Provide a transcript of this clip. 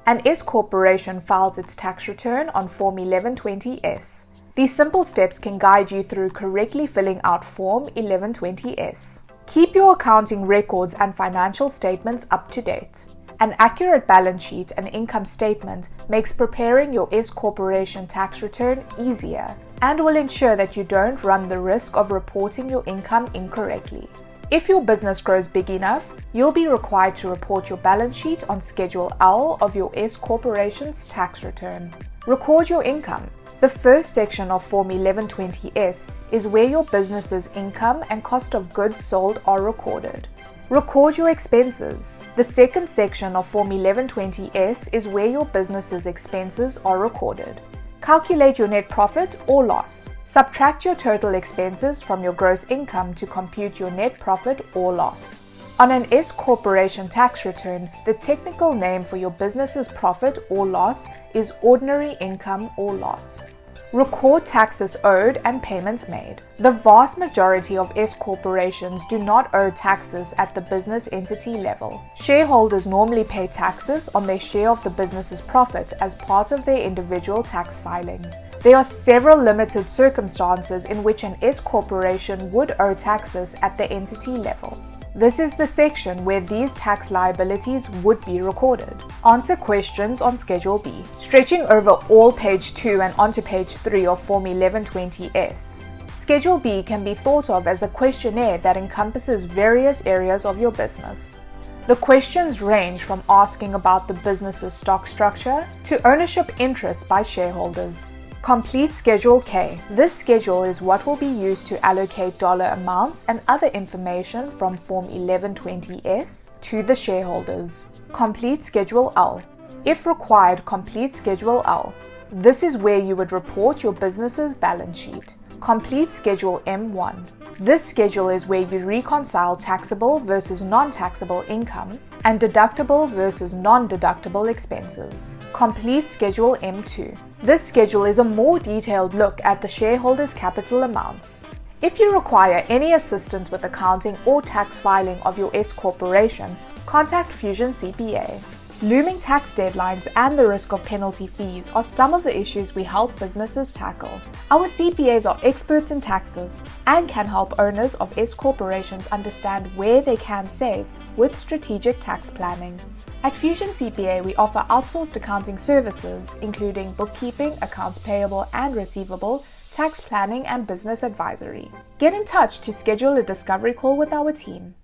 An S corporation files its tax return on Form 1120S. These simple steps can guide you through correctly filling out Form 1120S. Keep your accounting records and financial statements up to date. An accurate balance sheet and income statement makes preparing your S corporation tax return easier and will ensure that you don't run the risk of reporting your income incorrectly. If your business grows big enough, you'll be required to report your balance sheet on Schedule L of your S corporation's tax return. Record your income. The first section of Form 1120S is where your business's income and cost of goods sold are recorded. Record your expenses. The second section of Form 1120S is where your business's expenses are recorded. Calculate your net profit or loss. Subtract your total expenses from your gross income to compute your net profit or loss. On an S corporation tax return, the technical name for your business's profit or loss is ordinary income or loss. Record taxes owed and payments made. The vast majority of S corporations do not owe taxes at the business entity level. Shareholders normally pay taxes on their share of the business's profit as part of their individual tax filing. There are several limited circumstances in which an S corporation would owe taxes at the entity level. This is the section where these tax liabilities would be recorded. Answer questions on Schedule B. Stretching over all page 2 and onto page 3 of Form 1120S. Schedule B can be thought of as a questionnaire that encompasses various areas of your business. The questions range from asking about the business's stock structure to ownership interests by shareholders. Complete Schedule K. This schedule is what will be used to allocate dollar amounts and other information from Form 1120S to the shareholders. Complete Schedule L. If required, complete Schedule L. This is where you would report your business's balance sheet. Complete Schedule M1. This schedule is where you reconcile taxable versus non-taxable income and deductible versus non-deductible expenses. Complete Schedule M2. This schedule is a more detailed look at the shareholders' capital amounts. If you require any assistance with accounting or tax filing of your S corporation, contact Fusion CPA. Looming tax deadlines and the risk of penalty fees are some of the issues we help businesses tackle. Our CPAs are experts in taxes and can help owners of S corporations understand where they can save with strategic tax planning. At Fusion CPA, we offer outsourced accounting services, including bookkeeping, accounts payable and receivable, tax planning, and business advisory. Get in touch to schedule a discovery call with our team.